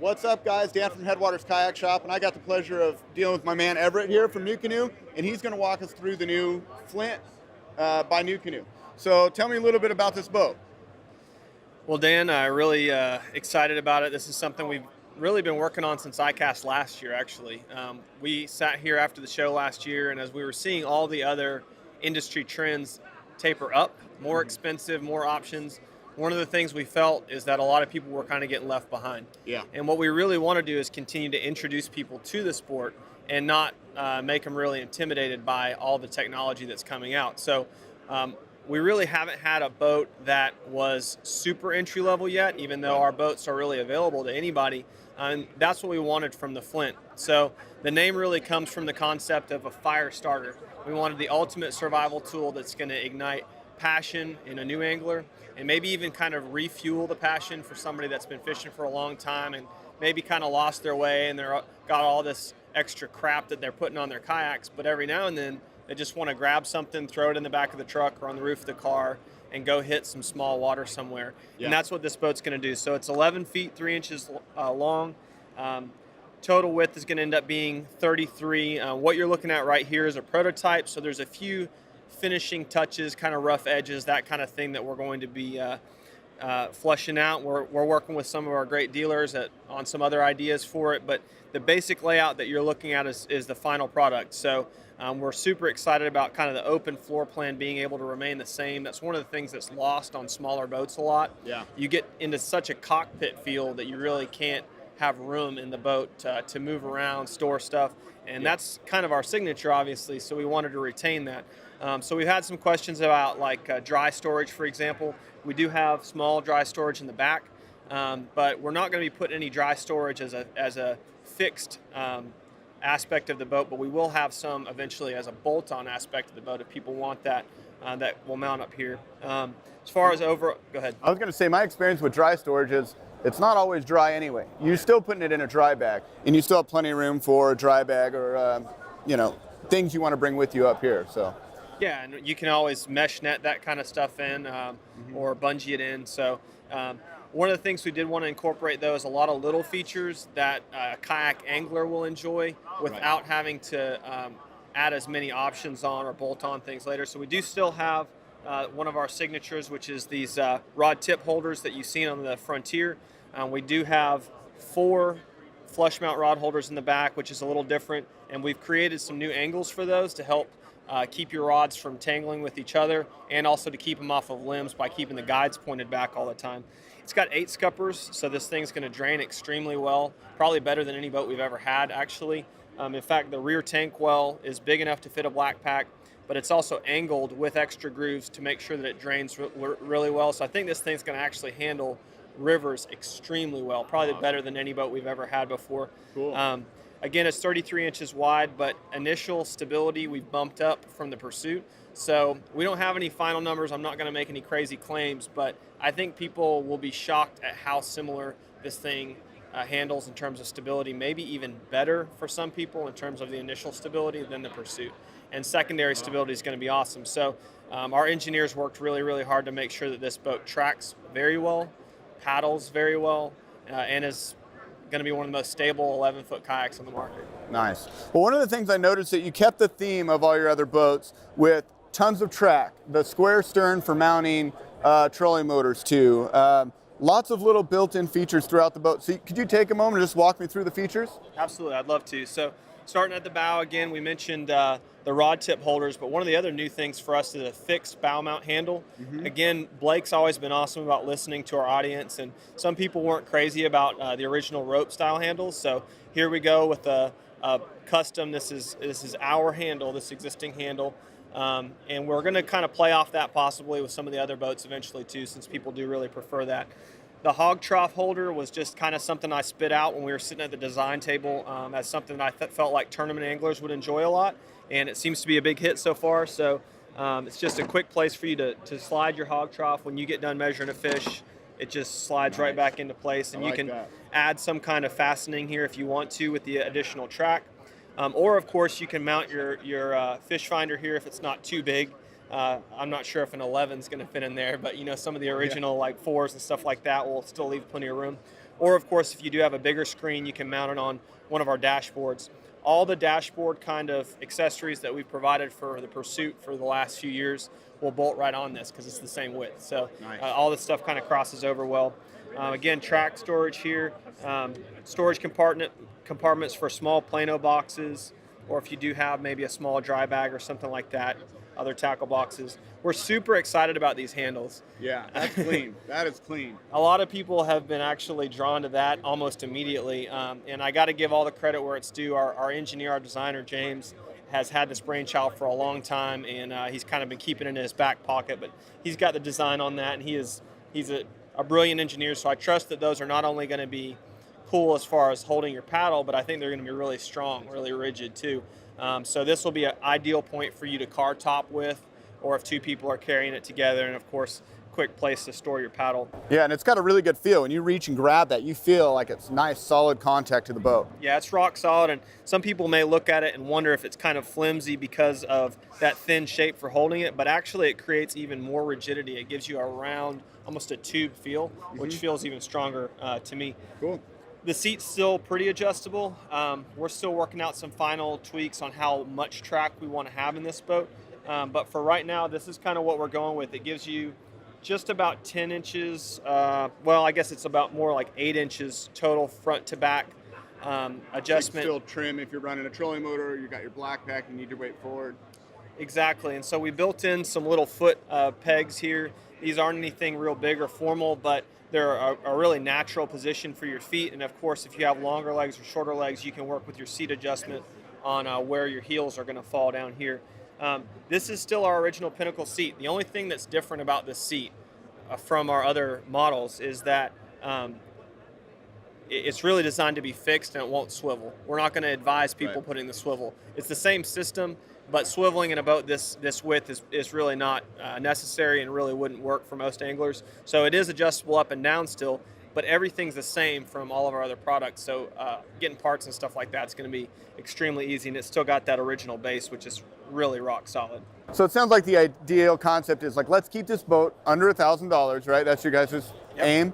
What's up, guys? Dan from Headwaters Kayak Shop, and I got the pleasure of dealing with my man Everett here from Nucanoe, and he's going to walk us through the new Flint by Nucanoe. So tell me a little bit about this boat. Well, Dan, I'm really excited about it. This is something we've really been working on since ICast last year, actually. We sat here after the show last year, and as we were seeing all the other industry trends taper up, more expensive, more options, one of the things we felt is that a lot of people were kind of getting left behind. Yeah. And what we really want to do is continue to introduce people to the sport and not make them really intimidated by all the technology that's coming out. So we really haven't had a boat that was super entry level yet, even though our boats are really available to anybody. And that's what we wanted from the Flint. So the name really comes from the concept of a fire starter. We wanted the ultimate survival tool that's going to ignite passion in a new angler and maybe even kind of refuel the passion for somebody that's been fishing for a long time and maybe kind of lost their way and they're got all this extra crap that they're putting on their kayaks, but every now and then they just want to grab something, throw it in the back of the truck or on the roof of the car and go hit some small water somewhere. Yeah. And that's what this boat's going to do. So it's 11 feet 3 inches long. Total width is going to end up being 33. What you're looking at right here is a prototype, so there's a few finishing touches, kind of rough edges, that kind of thing that we're going to be fleshing out. We're working with some of our great dealers on some other ideas for it, but the basic layout that you're looking at is the final product. So we're super excited about kind of the open floor plan being able to remain the same. That's one of the things that's lost on smaller boats a lot. Yeah. You get into such a cockpit feel that you really can't have room in the boat to move around, store stuff, and that's kind of our signature, obviously, so we wanted to retain that. So we've had some questions about like dry storage, for example. We do have small dry storage in the back, but we're not going to be putting any dry storage as a fixed aspect of the boat, but we will have some eventually as a bolt-on aspect of the boat if people want that. That will mount up here. As far as go ahead. I was going to say my experience with dry storage is it's not always dry anyway. You're still putting it in a dry bag, and you still have plenty of room for a dry bag or things you want to bring with you up here. So. Yeah, and you can always mesh net that kind of stuff in or bungee it in. So one of the things we did want to incorporate, though, is a lot of little features that a kayak angler will enjoy without having to add as many options on or bolt on things later. So we do still have one of our signatures, which is these rod tip holders that you've seen on the Frontier. We do have 4 flush mount rod holders in the back, which is a little different, and we've created some new angles for those to help keep your rods from tangling with each other and also to keep them off of limbs by keeping the guides pointed back all the time. It's got 8 scuppers, so this thing's going to drain extremely well, probably better than any boat we've ever had, actually. In fact, the rear tank well is big enough to fit a black pack, but it's also angled with extra grooves to make sure that it drains really well. So I think this thing's going to actually handle rivers extremely well, probably better than any boat we've ever had before. Cool. Again, it's 33 inches wide, but initial stability we've bumped up from the Pursuit. So we don't have any final numbers. I'm not going to make any crazy claims, but I think people will be shocked at how similar this thing handles in terms of stability, maybe even better for some people in terms of the initial stability than the Pursuit. And secondary stability is going to be awesome. So our engineers worked really, really hard to make sure that this boat tracks very well, paddles very well, and is going to be one of the most stable 11-foot kayaks on the market. Nice. Well, one of the things I noticed that you kept the theme of all your other boats with tons of track, the square stern for mounting trolling motors too. Lots of little built-in features throughout the boat. So could you take a moment and just walk me through the features? Absolutely, I'd love to. So starting at the bow again, we mentioned the rod tip holders, but one of the other new things for us is a fixed bow mount handle. Again, Blake's always been awesome about listening to our audience, and some people weren't crazy about the original rope style handles. So here we go with a custom. This is our handle, this existing handle. And we're going to kind of play off that possibly with some of the other boats eventually too, since people do really prefer that. The hog trough holder was just kind of something I spit out when we were sitting at the design table as something that I felt like tournament anglers would enjoy a lot, and it seems to be a big hit so far. So it's just a quick place for you to slide your hog trough when you get done measuring a fish. It just slides right back into place, and you can add some kind of fastening here if you want to with the additional track. Or, of course, you can mount your fish finder here if it's not too big. I'm not sure if an 11 is going to fit in there, but, you know, some of the original like 4s and stuff like that will still leave plenty of room. Or of course, if you do have a bigger screen, you can mount it on one of our dashboards. All the dashboard kind of accessories that we've provided for the Pursuit for the last few years will bolt right on this because it's the same width. So Nice. all this stuff kind of crosses over well. Again, track storage here, storage compartments for small Plano boxes, or if you do have maybe a small dry bag or something like that, other tackle boxes. We're super excited about these handles. Yeah, that's clean. That is clean. A lot of people have been actually drawn to that almost immediately, and I got to give all the credit where it's due. Our engineer, our designer, James, has had this brainchild for a long time, and he's kind of been keeping it in his back pocket, but he's got the design on that, and he's a brilliant engineer, so I trust that those are not only going to be cool as far as holding your paddle, but I think they're going to be really strong, really rigid too. So this will be an ideal point for you to car top with, or if two people are carrying it together, and of course, quick place to store your paddle. Yeah, and it's got a really good feel. When you reach and grab that, you feel like it's nice, solid contact to the boat. Yeah, it's rock solid, and some people may look at it and wonder if it's kind of flimsy because of that thin shape for holding it, but actually it creates even more rigidity. It gives you a round, almost a tube feel, which feels even stronger to me. Cool. The seat's still pretty adjustable. We're still working out some final tweaks on how much track we want to have in this boat. But for right now, this is kind of what we're going with. It gives you just about 10 inches. Well, I guess it's about more like 8 inches total front to back adjustment. You can still trim if you're running a trolling motor, you got your black pack, you need your weight forward. Exactly. And so we built in some little foot pegs here. These aren't anything real big or formal, but they're a really natural position for your feet. And of course, if you have longer legs or shorter legs, you can work with your seat adjustment on where your heels are going to fall down here. This is still our original Pinnacle seat. The only thing that's different about this seat from our other models is that it's really designed to be fixed and it won't swivel. We're not going to advise people putting the swivel. It's the same system, but swiveling in a boat this width is really not necessary and really wouldn't work for most anglers. So it is adjustable up and down still, but everything's the same from all of our other products. So getting parts and stuff like that is going to be extremely easy, and it's still got that original base, which is really rock solid. So it sounds like the ideal concept is like, let's keep this boat under $1,000, right? That's your guys' aim,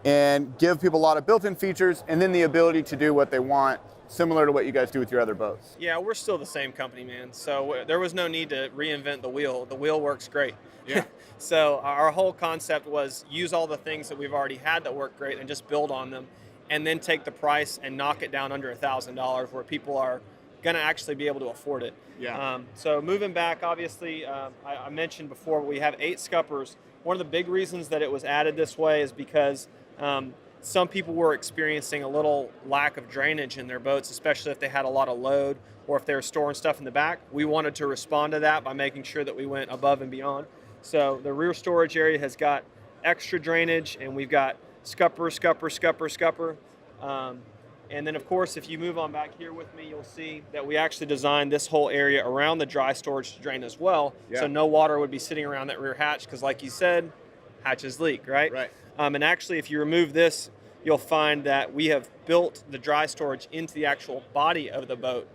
and give people a lot of built-in features, and then the ability to do what they want, similar to what you guys do with your other boats. Yeah, we're still the same company, man. So there was no need to reinvent the wheel. The wheel works great. Yeah. So our whole concept was use all the things that we've already had that work great and just build on them, and then take the price and knock it down under $1,000 where people are going to actually be able to afford it. Yeah. So moving back, obviously, I mentioned before, we have 8 scuppers. One of the big reasons that it was added this way is because some people were experiencing a little lack of drainage in their boats, especially if they had a lot of load or if they were storing stuff in the back. We wanted to respond to that by making sure that we went above and beyond. So the rear storage area has got extra drainage, and we've got scupper. And then, of course, if you move on back here with me, you'll see that we actually designed this whole area around the dry storage to drain as well. Yeah. So no water would be sitting around that rear hatch because, like you said, hatches leak, right? Right. And actually, if you remove this, you'll find that we have built the dry storage into the actual body of the boat.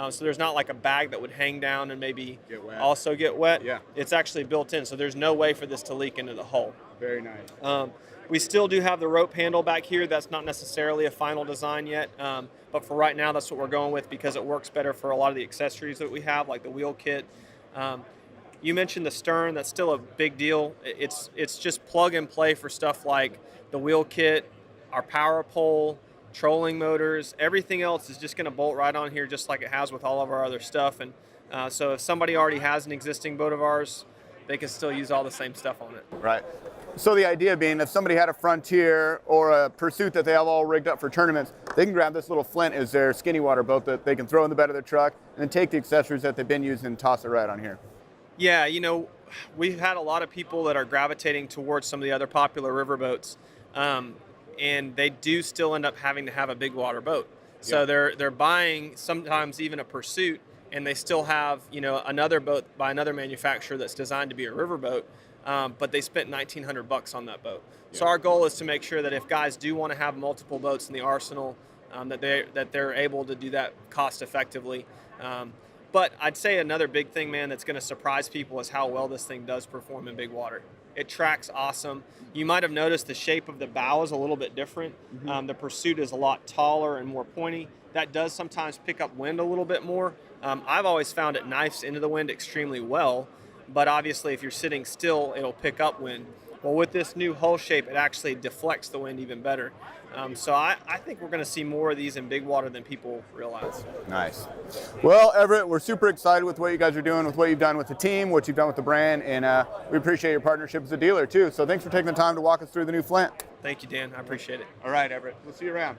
So there's not like a bag that would hang down and maybe also get wet. Yeah. It's actually built in, so there's no way for this to leak into the hull. Very nice. We still do have the rope handle back here. That's not necessarily a final design yet, but for right now, that's what we're going with because it works better for a lot of the accessories that we have, like the wheel kit. You mentioned the stern. That's still a big deal. It's just plug and play for stuff like the wheel kit, our power pole, trolling motors. Everything else is just going to bolt right on here just like it has with all of our other stuff. And so if somebody already has an existing boat of ours, they can still use all the same stuff on it. Right. So the idea being, if somebody had a Frontier or a Pursuit that they have all rigged up for tournaments, they can grab this little Flint as their skinny water boat that they can throw in the bed of their truck and then take the accessories that they've been using and toss it right on here. Yeah, we've had a lot of people that are gravitating towards some of the other popular river boats, and they do still end up having to have a big water boat. So they're buying sometimes even a Pursuit, and they still have another boat by another manufacturer that's designed to be a river boat, but they spent $1,900 on that boat. So our goal is to make sure that if guys do want to have multiple boats in the arsenal, that they're able to do that cost effectively. But I'd say another big thing, man, that's going to surprise people is how well this thing does perform in big water. It tracks awesome. You might have noticed the shape of the bow is a little bit different. The pursuit is a lot taller and more pointy. That does sometimes pick up wind a little bit more. I've always found it knifes into the wind extremely well, but obviously if you're sitting still, it'll pick up wind. Well, with this new hull shape, it actually deflects the wind even better. So I think we're going to see more of these in big water than people realize. Nice. Well, Everett, we're super excited with what you guys are doing, with what you've done with the team, what you've done with the brand, and we appreciate your partnership as a dealer too. So thanks for taking the time to walk us through the new Flint. Thank you, Dan. I appreciate it. All right, Everett. We'll see you around.